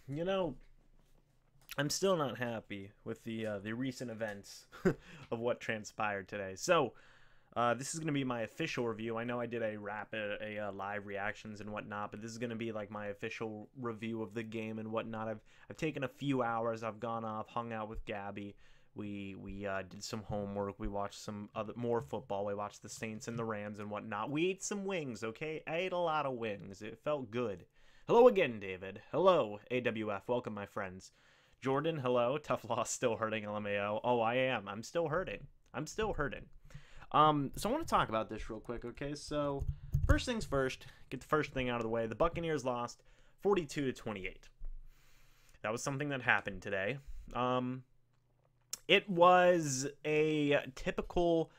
You know, I'm still not happy with the recent events of what transpired today. So, this is going to be my official review. I know I did a live reactions and whatnot, but this is going to be like my official review of the game and whatnot. I've taken a few hours. I've gone off, hung out with Gabby. We did some homework. We watched some other more football. We watched the Saints and the Rams and whatnot. We ate some wings. Okay, I ate a lot of wings. It felt good. Hello again, David. Hello, AWF. Welcome, my friends. Jordan, hello. Tough loss, still hurting. LMAO. Oh, I am. I'm still hurting. I'm still hurting. So I want to talk about this real quick, okay? So, first things first, get the first thing out of the way. The Buccaneers lost 42-28. That was something that happened today. It was a typical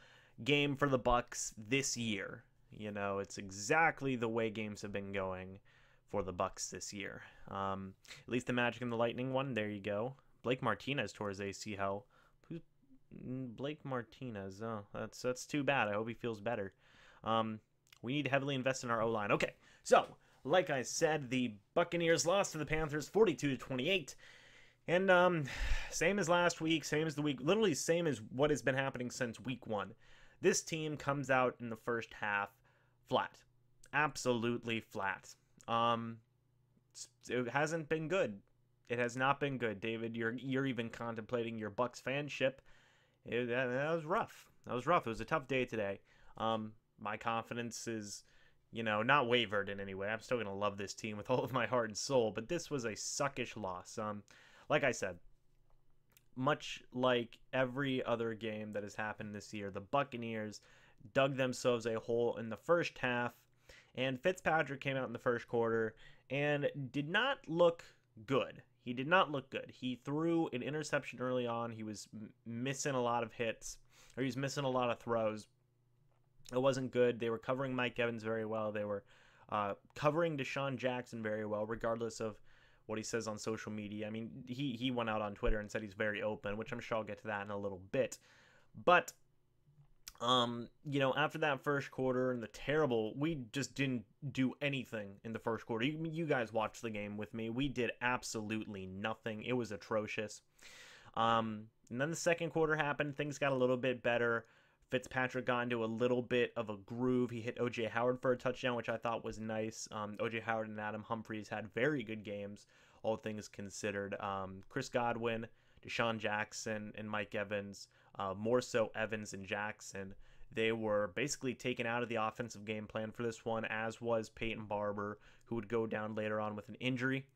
game for the Bucs this year. You know, it's exactly the way games have been going for the Bucs this year. At least the Magic and the Lightning one. There you go. Blake Martinez tore his ACL. Who's Blake Martinez? Oh, that's too bad. I hope he feels better. We need to heavily invest in our O-line. Okay, so like I said, the Buccaneers lost to the Panthers 42-28. And same as last week, same as the week, literally same as what has been happening since week one. This team comes out in the first half flat. Absolutely flat. It hasn't been good. It has not been good, David. You're even contemplating your Bucks fanship. That was rough. That was rough. It was a tough day today. My confidence is, not wavered in any way. I'm still gonna love this team with all of my heart and soul. But this was a suckish loss. Like I said, much like every other game that has happened this year, the Buccaneers dug themselves a hole in the first half. And Fitzpatrick came out in the first quarter and did not look good. He did not look good. He threw an interception early on. He was missing a lot of hits, or he was missing a lot of throws. It wasn't good. They were covering Mike Evans very well. They were covering Deshaun Jackson very well, regardless of what he says on social media. I mean, he went out on Twitter and said he's very open, which I'm sure I'll get to that in a little bit. But after that first quarter and the terrible, we just didn't do anything in the first quarter. You guys watched the game with me. We did absolutely nothing. It was atrocious. And then the second quarter happened. Things got a little bit better. Fitzpatrick got into a little bit of a groove. He hit O.J. Howard for a touchdown, which I thought was nice. O.J. Howard and Adam Humphries had very good games, all things considered. Chris Godwin, Deshaun Jackson, and Mike Evans, more so Evans and Jackson, they were basically taken out of the offensive game plan for this one, as was Peyton Barber, who would go down later on with an injury.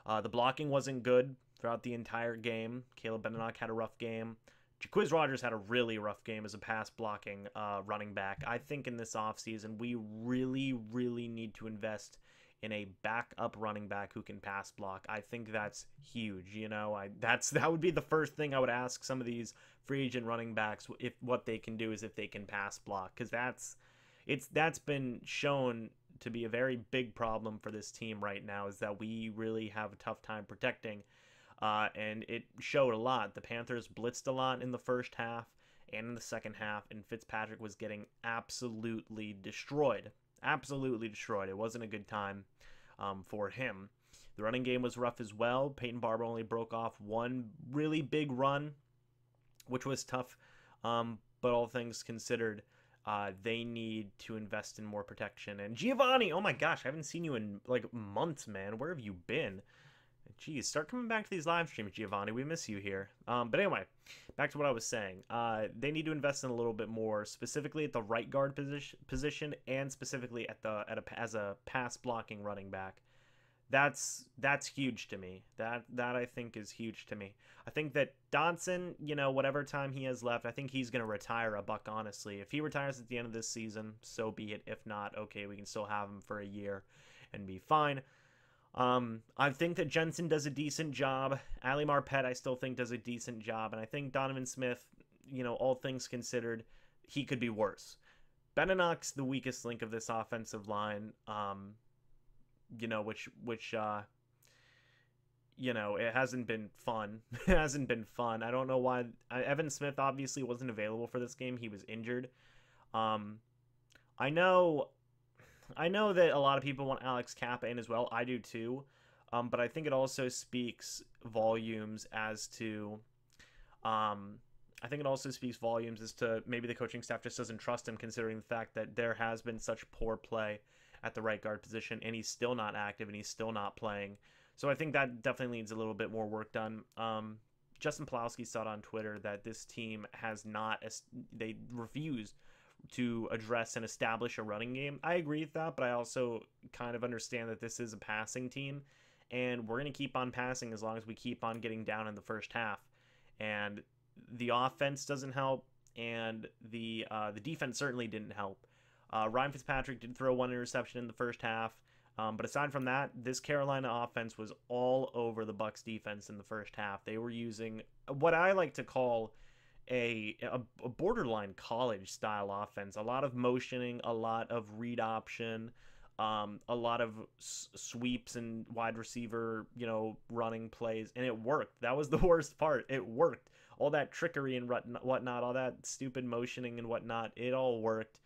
The blocking wasn't good throughout the entire game. Caleb Benenoch had a rough game. Jaquiz Rogers had a really rough game as a pass blocking running back. I think in this offseason, we really, really need to invest in a backup running back who can pass block. I think that's huge. That would be the first thing I would ask some of these free agent running backs if what they can do is if they can pass block, because that's been shown to be a very big problem for this team right now, is that we really have a tough time protecting. And it showed a lot. The Panthers blitzed a lot in the first half and in the second half, and Fitzpatrick was getting absolutely destroyed. Absolutely destroyed. It wasn't a good time for him. The running game was rough as well. Peyton Barber only broke off one really big run, which was tough. But all things considered, they need to invest in more protection. And Giovanni, oh my gosh, I haven't seen you in like months, man. Where have you been? Jeez, start coming back to these live streams, Giovanni. We miss you here. But anyway, back to what I was saying. They need to invest in a little bit more, specifically at the right guard position, and specifically as a pass blocking running back. That's huge to me. That I think is huge to me. I think that Dodson, whatever time he has left, I think he's going to retire a Buck, honestly. If he retires at the end of this season, so be it. If not, okay, we can still have him for a year and be fine. I think that Jensen does a decent job. Ali Marpet, I still think, does a decent job. And I think Donovan Smith, all things considered, he could be worse. Benenoch's the weakest link of this offensive line, which it hasn't been fun. It hasn't been fun. I don't know why. Evan Smith obviously wasn't available for this game. He was injured. I know that a lot of people want Alex Kappa in as well. I do too. But I think it also speaks volumes as to I think it also speaks volumes as to maybe the coaching staff just doesn't trust him, considering the fact that there has been such poor play at the right guard position, and he's still not active and he's still not playing. So I think that definitely needs a little bit more work done. Justin Pawlowski said on Twitter that this team has not, they refuse to address and establish a running game. I agree with that, but I also kind of understand that this is a passing team, and we're going to keep on passing as long as we keep on getting down in the first half. And the offense doesn't help, and the defense certainly didn't help. Ryan Fitzpatrick did throw one interception in the first half, but aside from that, this Carolina offense was all over the Bucs defense in the first half. They were using what I like to call a borderline college style offense. A lot of motioning, a lot of read option, a lot of sweeps and wide receiver, running plays, and it worked. That was the worst part. It worked. All that trickery and whatnot, all that stupid motioning and whatnot, it all worked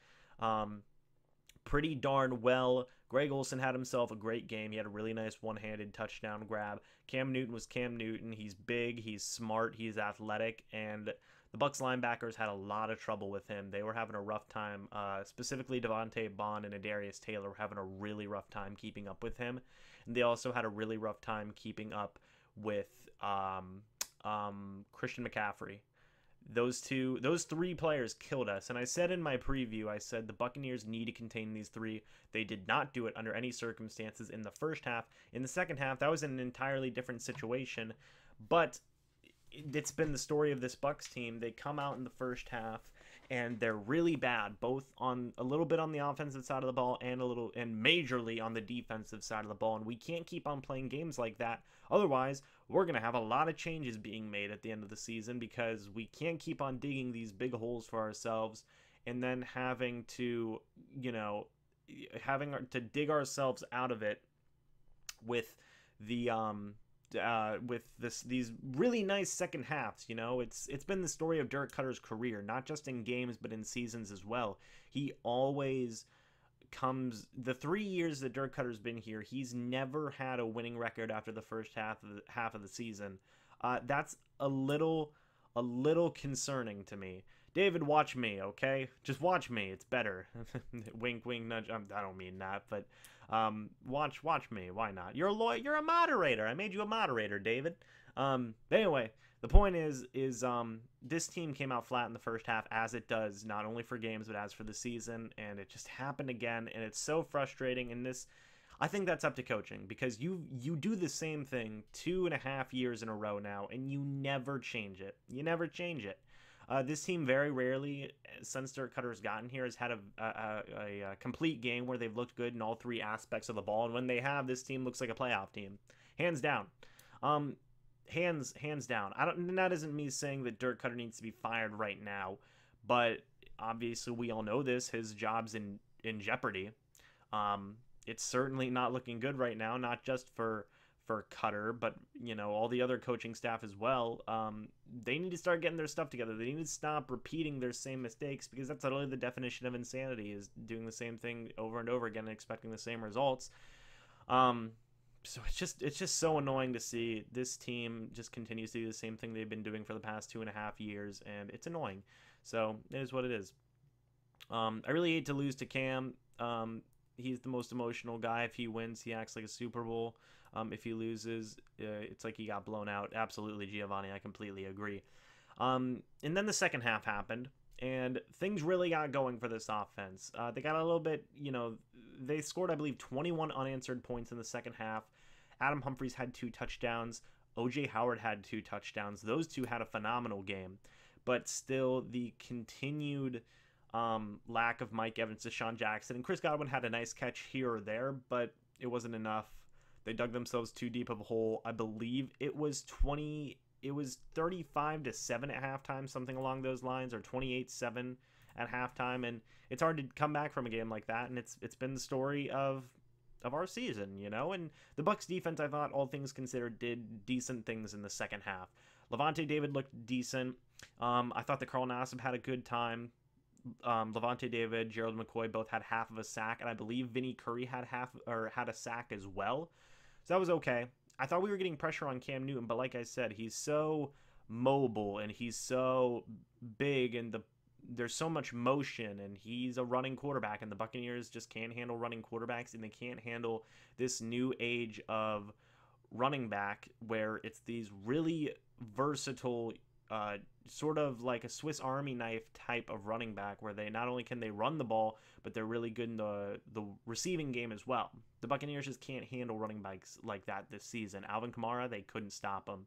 pretty darn well. Greg Olsen had himself a great game. He had a really nice one-handed touchdown grab. Cam Newton was Cam Newton. He's big, he's smart, he's athletic, and the Bucs linebackers had a lot of trouble with him. They were having a rough time. Specifically, Devontae Bond and Adarius Taylor were having a really rough time keeping up with him. And they also had a really rough time keeping up with Christian McCaffrey. Those three players killed us. And I said in my preview, I said the Buccaneers need to contain these three. They did not do it under any circumstances in the first half. In the second half, that was an entirely different situation. But it's been the story of this Bucs team. They come out in the first half and they're really bad, both on a little bit on the offensive side of the ball and majorly on the defensive side of the ball. And we can't keep on playing games like that. Otherwise, we're going to have a lot of changes being made at the end of the season, because we can't keep on digging these big holes for ourselves and then having to dig ourselves out of it with the these really nice second halves. It's been the story of Dirk Cutter's career, not just in games but in seasons as well. He always comes, the 3 years that Dirk Cutter's been here, he's never had a winning record after the first half of the season. That's a little concerning to me. David, watch me, okay? Just watch me. It's better. Wink, wink, nudge. I don't mean that, but watch me. Why not? You're a lawyer. You're a moderator. I made you a moderator, David. Anyway, the point is this team came out flat in the first half, as it does, not only for games but as for the season, and it just happened again, and it's so frustrating. And I think that's up to coaching, because you do the same thing 2.5 years in a row now, and you never change it. You never change it. This team very rarely, since Dirk Cutter's gotten here, has had a complete game where they've looked good in all three aspects of the ball. And when they have, this team looks like a playoff team, hands down. Hands down. That isn't me saying that Dirk Cutter needs to be fired right now, but obviously we all know this. His job's in jeopardy. It's certainly not looking good right now, not just for Cutter, but all the other coaching staff as well. They need to start getting their stuff together. They need to stop repeating their same mistakes, because that's literally the definition of insanity, is doing the same thing over and over again and expecting the same results. So it's just so annoying to see this team just continues to do the same thing they've been doing for the past 2.5 years, and it's annoying. So it is what it is. I really hate to lose to Cam. He's the most emotional guy. If he wins, he acts like a Super Bowl. If he loses, it's like he got blown out. Absolutely, Giovanni. I completely agree. And then the second half happened, and things really got going for this offense. They got a little bit, they scored, I believe, 21 unanswered points in the second half. Adam Humphries had 2 touchdowns. O.J. Howard had 2 touchdowns. Those two had a phenomenal game. But still, the continued lack of Mike Evans, Deshaun Jackson, and Chris Godwin had a nice catch here or there, but it wasn't enough. They dug themselves too deep of a hole. I believe it was 35-7 at halftime, something along those lines, or 28-7 at halftime, and it's hard to come back from a game like that, and it's been the story of our season, and the Bucs defense, I thought, all things considered, did decent things in the second half. Levante David looked decent. I thought that Carl Nassib had a good time. Levante David, Gerald McCoy both had half of a sack, and I believe Vinny Curry had a sack as well. So that was okay. I thought we were getting pressure on Cam Newton, but like I said, he's so mobile and he's so big, and there's so much motion, and he's a running quarterback, and the Buccaneers just can't handle running quarterbacks, and they can't handle this new age of running back where it's these really versatile, sort of like a Swiss Army knife type of running back, where they not only can they run the ball, but they're really good in the receiving game as well. The Buccaneers just can't handle running backs like that this season. Alvin Kamara, they couldn't stop him.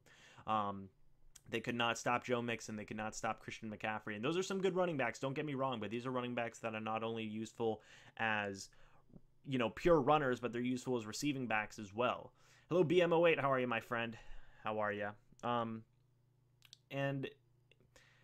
They could not stop Joe Mixon. They could not stop Christian McCaffrey. And those are some good running backs, don't get me wrong, but these are running backs that are not only useful as, pure runners, but they're useful as receiving backs as well. Hello, BMO8. How are you, my friend? How are you? And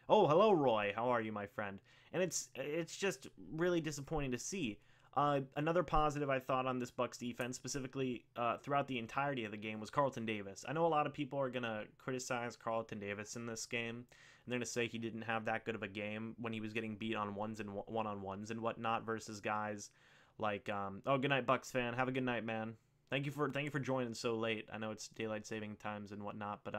oh, hello, Roy. How are you, my friend? And it's just really disappointing to see. Another positive I thought on this Bucs defense, specifically throughout the entirety of the game, was Carlton Davis. I know a lot of people are going to criticize Carlton Davis in this game, and they're going to say he didn't have that good of a game when he was getting beat on one-on-ones and whatnot versus guys like, oh, good night, Bucs fan. Have a good night, man. Thank you for joining so late. I know it's daylight saving times and whatnot, but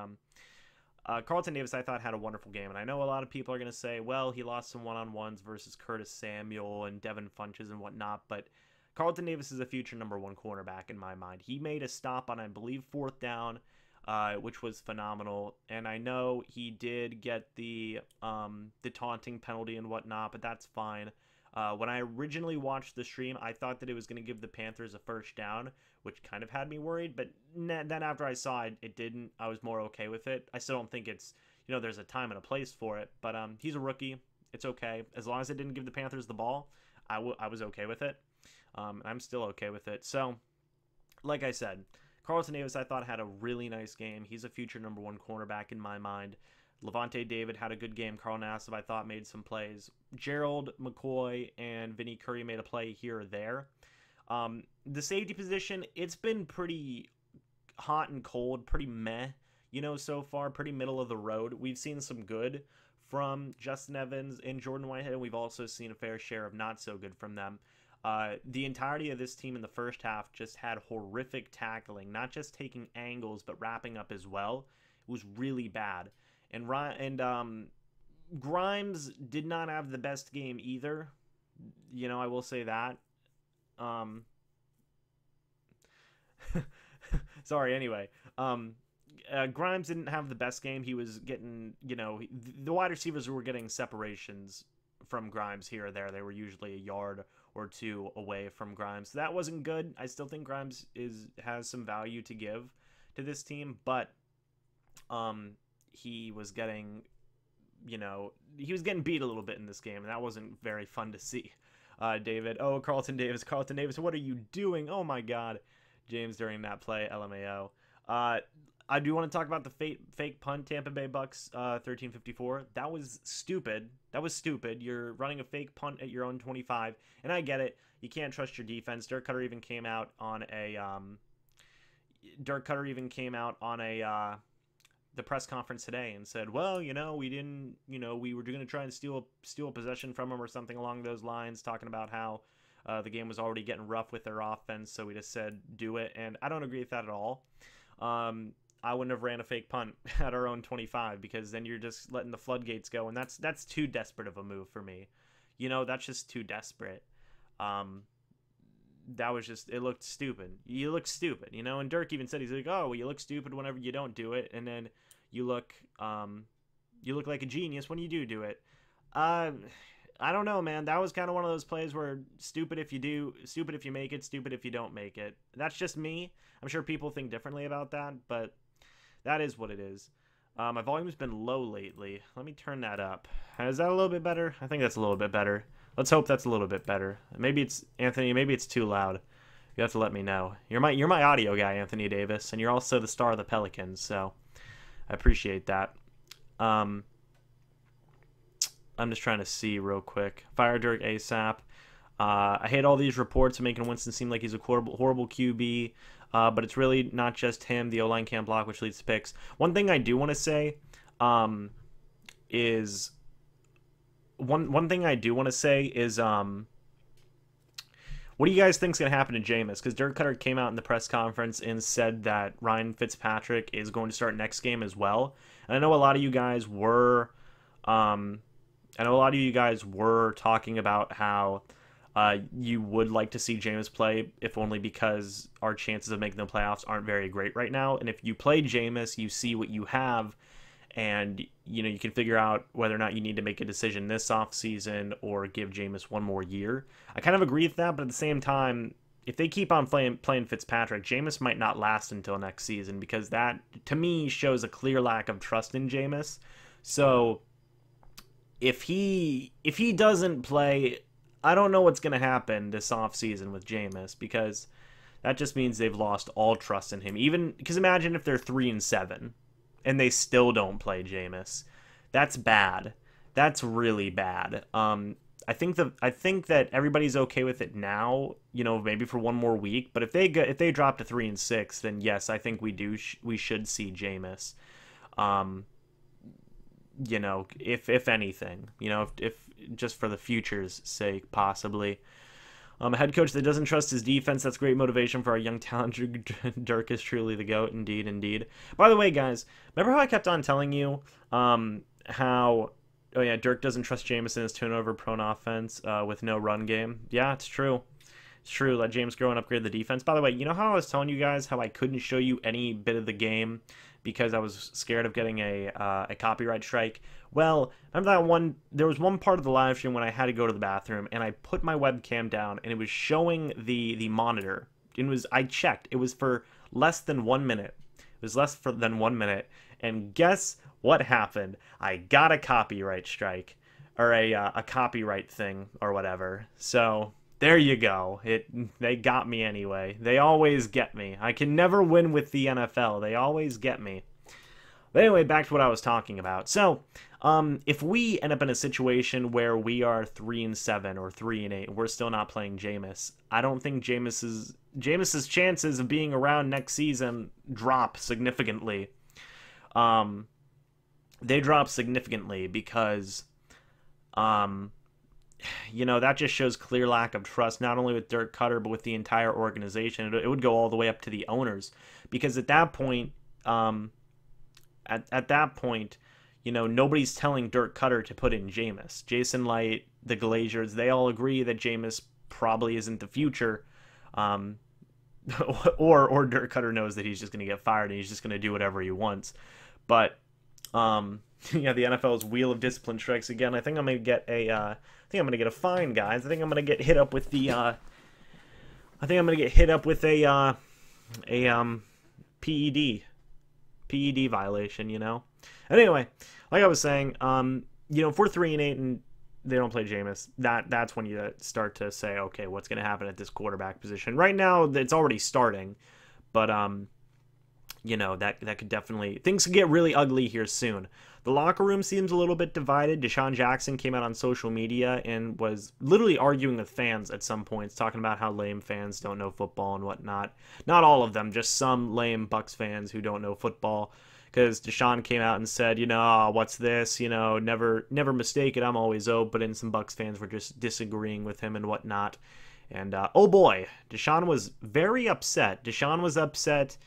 Carlton Davis, I thought, had a wonderful game. And I know a lot of people are going to say, well, he lost some one-on-ones versus Curtis Samuel and Devin Funches and whatnot. But Carlton Davis is a future #1 cornerback in my mind. He made a stop on, I believe, 4th down, which was phenomenal. And I know he did get the taunting penalty and whatnot, but that's fine. When I originally watched the stream, I thought that it was going to give the Panthers a first down, which kind of had me worried, but then after I saw it didn't. I was more okay with it. I still don't think it's, there's a time and a place for it, but he's a rookie. It's okay. As long as it didn't give the Panthers the ball, I was okay with it. I'm still okay with it. So, like I said, Carlton Davis, I thought, had a really nice game. He's a future #1 cornerback in my mind. Levante David had a good game. Carl Nassib, I thought, made some plays. Gerald McCoy and Vinny Curry made a play here or there. The safety position, it's been pretty hot and cold, pretty meh, so far, pretty middle of the road. We've seen some good from Justin Evans and Jordan Whitehead, and we've also seen a fair share of not so good from them. The entirety of this team in the first half just had horrific tackling, not just taking angles, but wrapping up as well. It was really bad. And Grimes did not have the best game either. I will say that. Sorry, anyway. Grimes didn't have the best game. He was getting, the wide receivers were getting separations from Grimes here or there. They were usually a yard or two away from Grimes. So that wasn't good. I still think Grimes has some value to give to this team, but he was getting beat a little bit in this game, and that wasn't very fun to see. David, Carlton Davis, what are you doing? Oh my God, James, during that play, LMAO. I do want to talk about the fake punt, Tampa Bay Bucks, 1354. That was stupid. You're running a fake punt at your own 25, and I get it. You can't trust your defense. Dirk Cutter even came out on the press conference today and said, well, we were going to try and steal a possession from him or something along those lines, talking about how the game was already getting rough with their offense, so we just said do it. And I don't agree with that at all. I wouldn't have ran a fake punt at our own 25, because then you're just letting the floodgates go, and that's too desperate of a move for me. That's just too desperate. That was just, it looked stupid. You look stupid, and Dirk even said, he's like, oh, well, you look stupid whenever you don't do it, and then you look like a genius when you do it. I don't know, man. That was kind of one of those plays where stupid if you do, stupid if you make it, stupid if you don't make it. That's just me. I'm sure people think differently about that, but that is what it is. My volume's been low lately. Let me turn that up. Is that a little bit better? I think that's a little bit better. Let's hope that's a little bit better. Maybe it's, Anthony, maybe it's too loud. You have to let me know. You're my audio guy, Anthony Davis, and you're also the star of the Pelicans, so I appreciate that. I'm just trying to see real quick. Fire Dirk ASAP. I hate all these reports of making Winston seem like he's a horrible QB, but it's really not just him. The O-line can't block, which leads to picks. One thing I do want to say is What do you guys think is going to happen to Jameis? Because Dirk Cutter came out in the press conference and said that Ryan Fitzpatrick is going to start next game as well. And I know a lot of you guys were, talking about how you would like to see Jameis play, if only because our chances of making the playoffs aren't very great right now. And if you play Jameis, you see what you have, and you can figure out whether or not you need to make a decision this offseason or give Jameis one more year. I kind of agree with that, but at the same time, if they keep on playing Fitzpatrick, Jameis might not last until next season, because that, to me, shows a clear lack of trust in Jameis. So if he doesn't play, I don't know what's going to happen this offseason with Jameis, because that just means they've lost all trust in him. Even because imagine if they're 3-7 and they still don't play Jameis. That's bad. That's really bad. I think that everybody's okay with it now, maybe for one more week. But if they drop to 3-6, then yes, I think we should see Jameis. If anything, if just for the future's sake, possibly. A head coach that doesn't trust his defense, that's great motivation for our young talent. Dirk is truly the GOAT, indeed. By the way, guys, remember how I kept on telling you Dirk doesn't trust Jameis in his turnover-prone offense with no run game? Yeah, it's true. It's true. Let James grow and upgrade the defense. By the way, you know how I was telling you guys how I couldn't show you any bit of the game because I was scared of getting a copyright strike? Well, remember that one? There was one part of the live stream when I had to go to the bathroom, and I put my webcam down, and it was showing the monitor. I checked. It was for less than 1 minute. It was less than 1 minute, and guess what happened? I got a copyright strike, or a copyright thing, or whatever. So there you go. They got me anyway. They always get me. I can never win with the NFL. They always get me. But anyway, back to what I was talking about. So, if we end up in a situation where we are 3-7 or 3-8, we're still not playing Jameis, I don't think Jameis's chances of being around next season drop significantly. They drop significantly because, that just shows clear lack of trust, not only with Dirk Cutter, but with the entire organization. It would go all the way up to the owners, because at that point, nobody's telling Dirk Cutter to put in Jameis. Jason Light, the Glaziers, they all agree that Jameis probably isn't the future. Or Dirk Cutter knows that he's just going to get fired and he's just going to do whatever he wants. But the NFL's wheel of discipline strikes again. I think I'm going to get a fine, guys. I think I'm going to get hit up with a PED violation, Anyway, like I was saying, if we're 3-8 and they don't play Jameis, that's when you start to say, okay, what's going to happen at this quarterback position? Right now, it's already starting, but that could definitely, things could get really ugly here soon. The locker room seems a little bit divided. Deshaun Jackson came out on social media and was literally arguing with fans at some points, talking about how lame fans don't know football and whatnot. Not all of them, just some lame Bucs fans who don't know football. Because Deshaun came out and said, what's this? Never mistake it. I'm always open. And some Bucs fans were just disagreeing with him and whatnot. And oh boy, Deshaun was very upset. Deshaun was upset.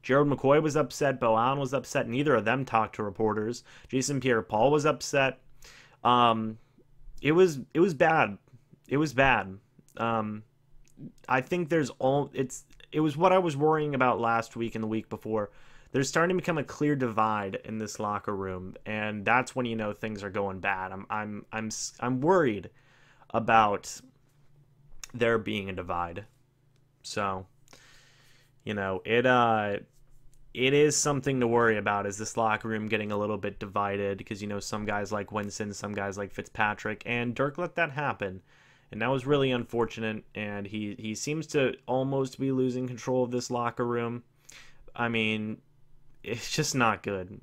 Gerald McCoy was upset. Bo Allen was upset. Neither of them talked to reporters. Jason Pierre-Paul was upset. It was bad. It was bad. I think it was what I was worrying about last week and the week before. There's starting to become a clear divide in this locker room, and that's when things are going bad. I'm worried about there being a divide. So, it is something to worry about. Is this locker room getting a little bit divided? Because some guys like Winston, some guys like Fitzpatrick, and Dirk let that happen, and that was really unfortunate. And he seems to almost be losing control of this locker room. I mean, it's just not good.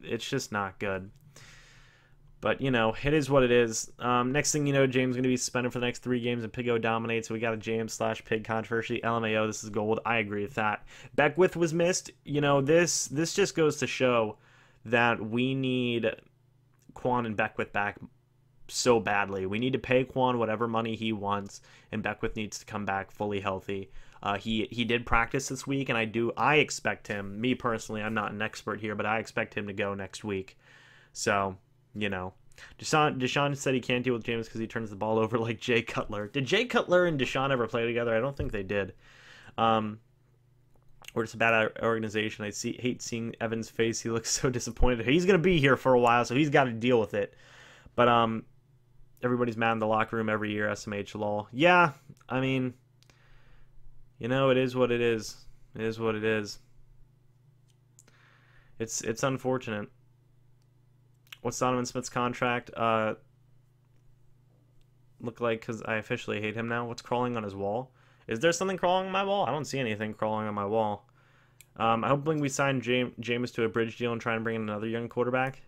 It's just not good. But, it is what it is. Next thing you know, James is going to be suspended for the next 3 games and Piggo dominates. So we got a James/Pig controversy. LMAO, this is gold. I agree with that. Beckwith was missed. This just goes to show that we need Quan and Beckwith back so badly. We need to pay Quan whatever money he wants, and Beckwith needs to come back fully healthy. He did practice this week, and I expect him, me personally, I'm not an expert here, but I expect him to go next week. So, you know. Deshaun said he can't deal with James because he turns the ball over like Jay Cutler. Did Jay Cutler and Deshaun ever play together? I don't think they did. Or it's a bad organization. I hate seeing Evan's face. He looks so disappointed. He's going to be here for a while, so he's got to deal with it. But everybody's mad in the locker room every year, SMH lol. Yeah, I mean, you know, it is what it is. It is what it is. It's unfortunate. What's Donovan Smith's contract look like? Because I officially hate him now. What's crawling on his wall? Is there something crawling on my wall? I don't see anything crawling on my wall. I'm hoping we sign Jameis to a bridge deal and try and bring in another young quarterback.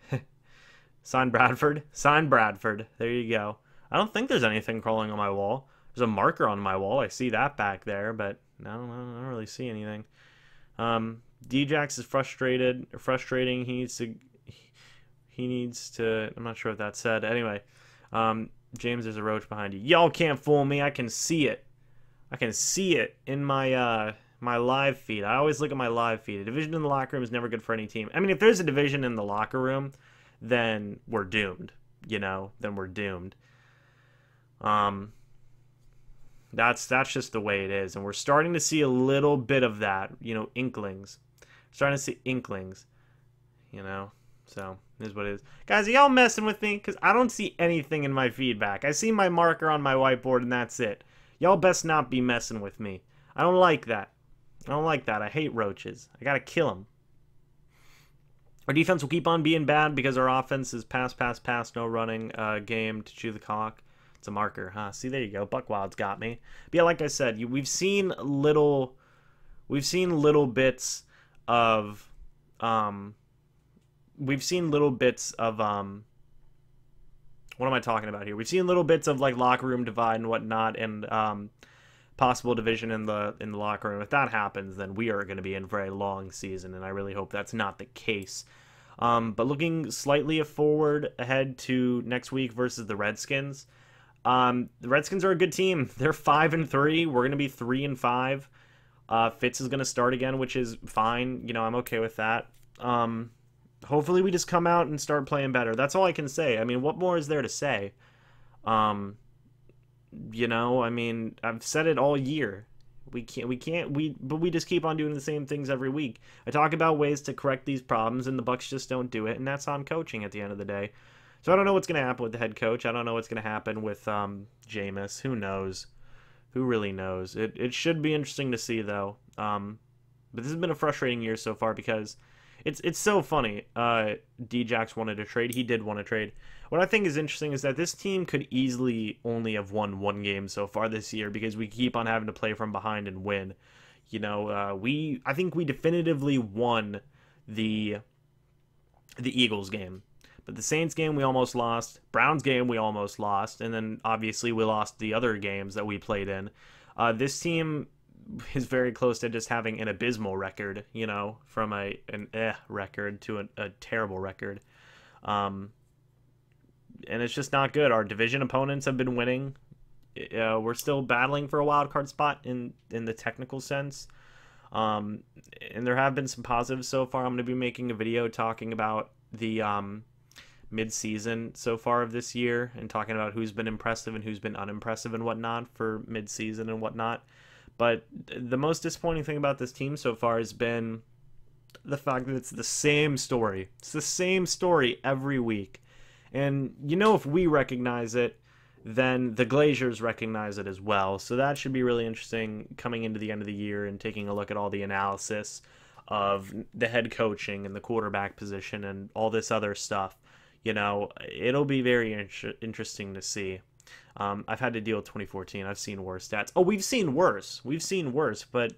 Sign Bradford. Sign Bradford. There you go. I don't think there's anything crawling on my wall. There's a marker on my wall. I see that back there, but I don't really see anything. Djax is frustrating. He needs to. I'm not sure what that said. Anyway, James, there's a roach behind you. Y'all can't fool me. I can see it. I can see it in my my live feed. I always look at my live feed. A division in the locker room is never good for any team. I mean, if there's a division in the locker room, then we're doomed. You know, then we're doomed. That's just the way it is, and we're starting to see a little bit of that. You know, inklings. Starting to see inklings. You know, so is what it is. Guys, are y'all messing with me? Because I don't see anything in my feedback. I see my marker on my whiteboard, and that's it. Y'all best not be messing with me. I don't like that. I don't like that. I hate roaches. I gotta kill them. Our defense will keep on being bad because our offense is pass, no running game to chew the clock. It's a marker, huh? See, there you go. Buckwild's got me. But yeah, like I said, we've seen little bits of what am I talking about here? We've seen little bits of like locker room divide and whatnot, and possible division in the locker room. If that happens, then we are going to be in for a long season, and I really hope that's not the case. But looking slightly forward ahead to next week versus the Redskins. The Redskins are a good team. They're 5-3. We're going to be 3-5. Fitz is going to start again, which is fine. You know, I'm okay with that. Hopefully we just come out and start playing better. That's all I can say. I mean, what more is there to say? You know, I mean, I've said it all year. But we just keep on doing the same things every week. I talk about ways to correct these problems, and the Bucs just don't do it, and that's on coaching at the end of the day. So I don't know what's going to happen with the head coach. I don't know what's going to happen with Jameis. Who knows? Who really knows? It should be interesting to see, though. But this has been a frustrating year so far because it's so funny. Djax wanted to trade. He did want to trade. What I think is interesting is that this team could easily only have won one game so far this year because we keep on having to play from behind and win. You know, I think we definitively won the Eagles game. But the Saints game we almost lost. Browns game we almost lost. And then obviously we lost the other games that we played in. This team is very close to just having an abysmal record, you know, from an record to a terrible record. And it's just not good. Our division opponents have been winning. We're still battling for a wild card spot in the technical sense. And there have been some positives so far. I'm going to be making a video talking about the mid-season so far of this year and talking about who's been impressive and who's been unimpressive and whatnot for mid-season and whatnot. But the most disappointing thing about this team so far has been the fact that it's the same story. It's the same story every week. And, you know, if we recognize it, then the Glaziers recognize it as well. So that should be really interesting coming into the end of the year and taking a look at all the analysis of the head coaching and the quarterback position and all this other stuff. You know, it'll be very interesting to see. I've had to deal with 2014. I've seen worse stats. Oh, we've seen worse. We've seen worse, but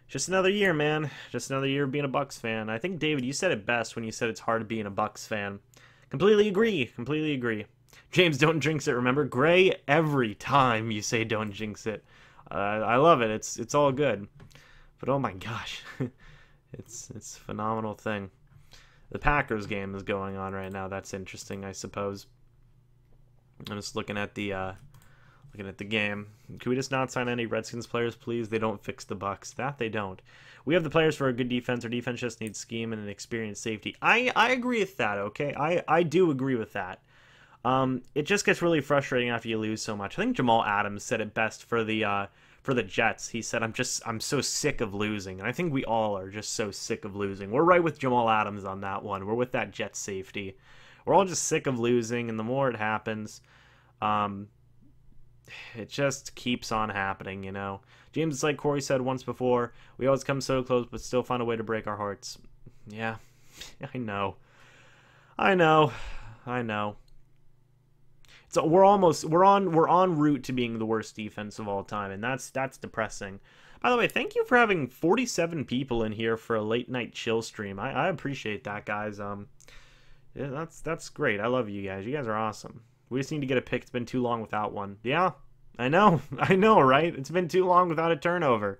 just another year, man. Just another year of being a Bucs fan. I think, David, you said it best when you said it's hard being a Bucs fan. Completely agree. Completely agree. James, don't jinx it. Remember, Gray, every time you say don't jinx it. I love it. It's all good. But oh my gosh, it's a phenomenal thing. The Packers game is going on right now. That's interesting, I suppose. I'm just looking at the game. Can we just not sign any Redskins players, please? They don't fix the Bucs. That they don't. We have the players for a good defense. Our defense just needs scheme and an experienced safety. I agree with that, okay? I do agree with that. It just gets really frustrating after you lose so much. I think Jamal Adams said it best for the Jets. He said, I'm so sick of losing. And I think we all are just so sick of losing. We're right with Jamal Adams on that one. We're with that Jets safety. We're all just sick of losing, and the more it happens, it just keeps on happening, you know. James, it's like Corey said once before, we always come so close but still find a way to break our hearts. Yeah, I know. So we're on route to being the worst defense of all time, and that's depressing. By the way, thank you for having 47 people in here for a late night chill stream. I appreciate that, guys. Yeah, that's great. I love you guys. You guys are awesome. We just need to get a pick. It's been too long without one. Yeah, I know, right? It's been too long without a turnover.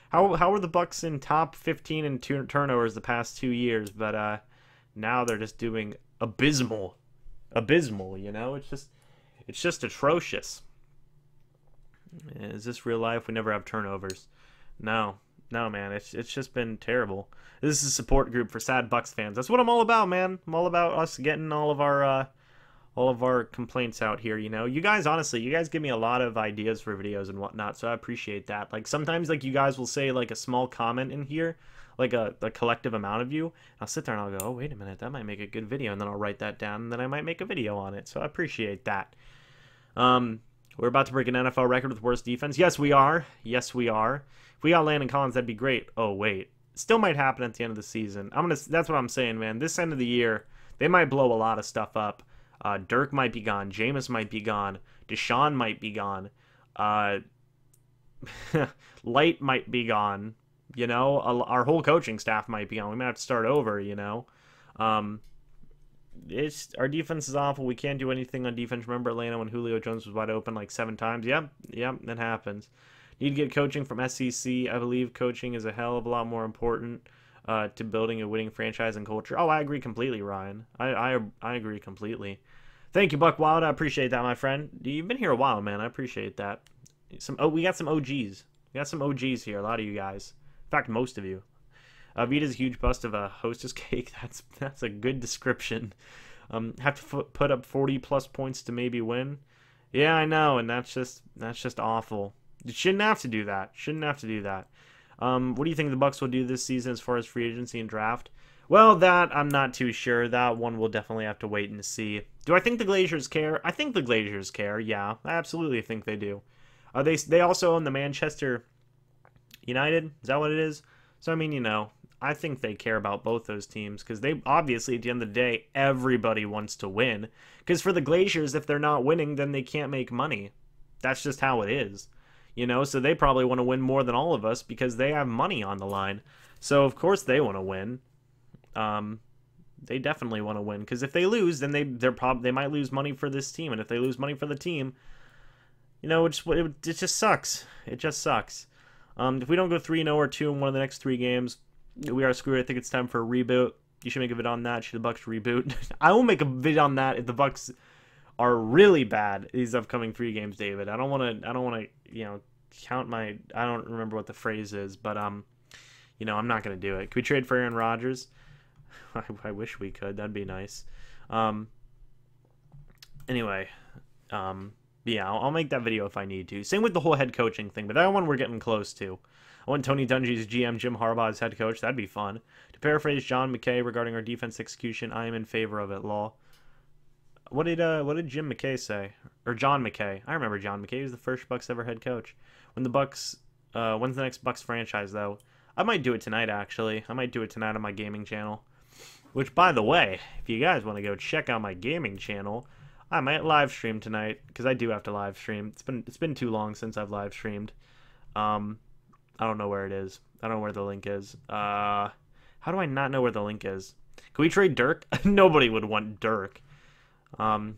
How were the Bucs in top 15 in turnovers the past 2 years? But now they're just doing abysmal. You know, it's just atrocious. Is this real life? We never have turnovers. No, man. It's just been terrible. This is a support group for sad Bucs fans. That's what I'm all about, man. I'm all about us getting all of our complaints out here, you know. You guys, honestly, you guys give me a lot of ideas for videos and whatnot, so I appreciate that. Like, sometimes, like, you guys will say, like, a small comment in here, like a collective amount of you. I'll sit there and I'll go, oh, wait a minute, that might make a good video, and then I'll write that down, and then I might make a video on it, so I appreciate that. We're about to break an NFL record with worst defense. Yes, we are. If we got Landon Collins, that'd be great. Oh, wait. Still might happen at the end of the season. That's what I'm saying, man. This end of the year, they might blow a lot of stuff up. Dirk might be gone. Jameis might be gone. Deshaun might be gone. Light might be gone. You know, our whole coaching staff might be gone. We might have to start over, you know. Our defense is awful. We can't do anything on defense. Remember Atlanta when Julio Jones was wide open like 7 times? Yep, that happens. Need to get coaching from SEC. I believe coaching is a hell of a lot more important to building a winning franchise and culture. Oh, I agree completely, Ryan. I agree completely. Thank you, Buck Wild. I appreciate that, my friend. You've been here a while, man. I appreciate that. We got some OGs. We got some OGs here. A lot of you guys. In fact, most of you. Vita's a huge bust of a hostess cake. That's a good description. Have to put up 40+ points to maybe win. Yeah, I know, and that's just awful. You shouldn't have to do that. What do you think the Bucs will do this season as far as free agency and draft? Well, that I'm not too sure. That one we'll definitely have to wait and see. Do I think the Glaziers care? I think the Glaziers care. Yeah, I absolutely think they do. They also own the Manchester United. Is that what it is? So I mean, you know, I think they care about both those teams because they obviously, at the end of the day, everybody wants to win. Because for the Glaziers, if they're not winning, then they can't make money. That's just how it is. You know, so they probably want to win more than all of us because they have money on the line. So, of course, they want to win. They definitely want to win because if they lose, then they might lose money for this team. And if they lose money for the team, you know, it just sucks. It just sucks. If we don't go 3-0 or 2 in one of the next 3 games, we are screwed. I think it's time for a reboot. You should make a vid on that. Should the Bucs reboot? I will make a vid on that if the Bucs are really bad these upcoming 3 games, David. I don't want to, you know, count my. I don't remember what the phrase is, but you know, I'm not gonna do it. Can we trade for Aaron Rodgers? I wish we could. That'd be nice. Anyway, yeah, I'll make that video if I need to. Same with the whole head coaching thing, but that one we're getting close to. I want Tony Dungy's GM, Jim Harbaugh, as head coach. That'd be fun. To paraphrase John McKay regarding our defense execution, I am in favor of it. Law. What did Jim McKay say? Or John McKay? I remember John McKay. He was the first Bucs ever head coach. When's the next Bucs franchise though? I might do it tonight. Actually, I might do it tonight on my gaming channel. Which, by the way, if you guys want to go check out my gaming channel, I might live stream tonight because I do have to live stream. It's been too long since I've live streamed. I don't know where it is. I don't know where the link is. How do I not know where the link is? Can we trade Dirk? Nobody would want Dirk. Oh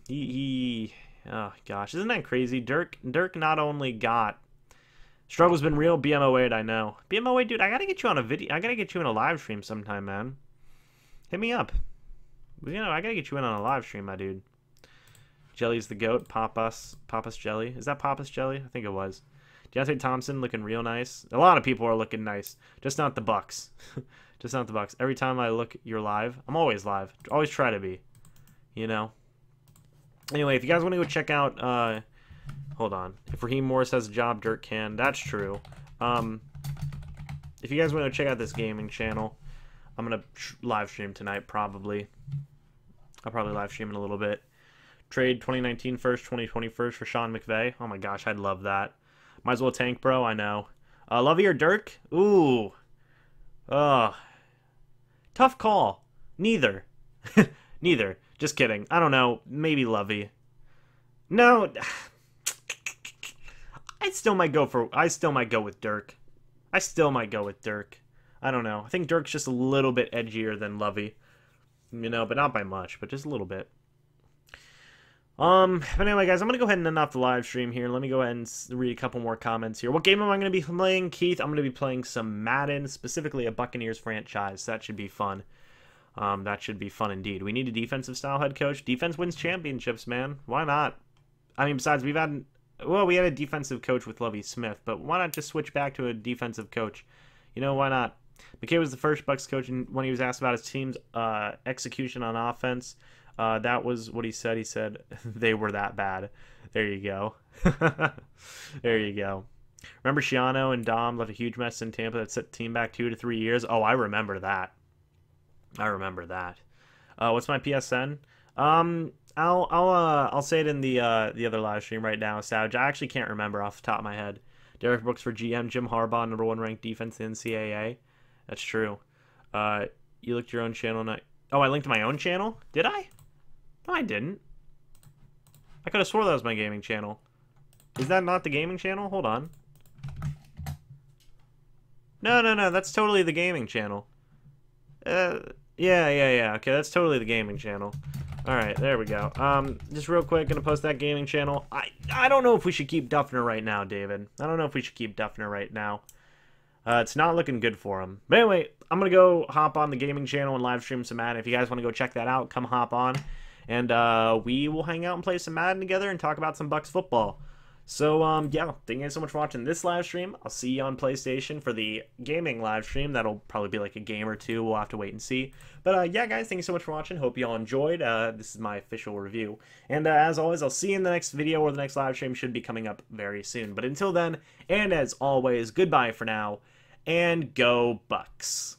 gosh, isn't that crazy? Dirk not only got struggle's been real. BMO8, I know. BMO8, dude, I gotta get you on a video. I gotta get you in a live stream sometime, man. Hit me up. You know, I gotta get you in on a live stream, my dude. Jelly's the GOAT. Papas Jelly. Is that Papas Jelly? I think it was. Deontay Thompson looking real nice. A lot of people are looking nice. Just not the Bucks. Just not the Bucks. Every time I look, you're live. I'm always live. Always try to be. You know? Anyway, if you guys want to go check out... hold on. If Raheem Morris has a job, Dirk can. That's true. If you guys want to check out this gaming channel, I'm going to live stream tonight, probably. I'll probably live stream in a little bit. Trade 2019 first, 2020 first for Sean McVay. Oh my gosh, I'd love that. Might as well tank, bro. I know. Lovey or Dirk? Ooh. Tough call. Neither. Neither. Just kidding. I don't know. Maybe Lovey. No. I still might go with Dirk. I still might go with Dirk. I don't know. I think Dirk's just a little bit edgier than Lovey. You know, but not by much, but just a little bit. But anyway, guys, I'm going to go ahead and end off the live stream here. Let me go ahead and read a couple more comments here. What game am I going to be playing, Keith? I'm going to be playing some Madden, specifically a Buccaneers franchise. That should be fun. That should be fun indeed. We need a defensive style head coach. Defense wins championships, man. Why not? I mean, besides, we had a defensive coach with Lovie Smith, but why not just switch back to a defensive coach? You know, why not? McKay was the first Bucs coach, and when he was asked about his team's execution on offense, that was what he said. He said they were that bad. There you go. There you go. Remember Shiano and Dom left a huge mess in Tampa that set the team back 2 to 3 years? Oh, I remember that. I remember that. What's my PSN? I'll say it in the other live stream right now. Savage. I actually can't remember off the top of my head. Derek Brooks for GM. Jim Harbaugh, #1 ranked defense in NCAA. That's true. You linked your own channel. Oh, I linked my own channel? Did I? No, I didn't. I could have swore that was my gaming channel. Is that not the gaming channel? Hold on. No. That's totally the gaming channel. Yeah. Okay, that's totally the gaming channel. Alright, there we go. Just real quick, gonna post that gaming channel. I don't know if we should keep Duffner right now, David. I don't know if we should keep Duffner right now. It's not looking good for him. But anyway, I'm gonna go hop on the gaming channel and live stream some Madden. If you guys want to go check that out, come hop on. And we will hang out and play some Madden together and talk about some Bucs football. So, yeah, thank you guys so much for watching this live stream. I'll see you on PlayStation for the gaming live stream. That'll probably be like a game or two. We'll have to wait and see. But, yeah, guys, thank you so much for watching. Hope you all enjoyed. This is my official review. And, as always, I'll see you in the next video, or the next live stream should be coming up very soon. But until then, and as always, goodbye for now, and go Bucs.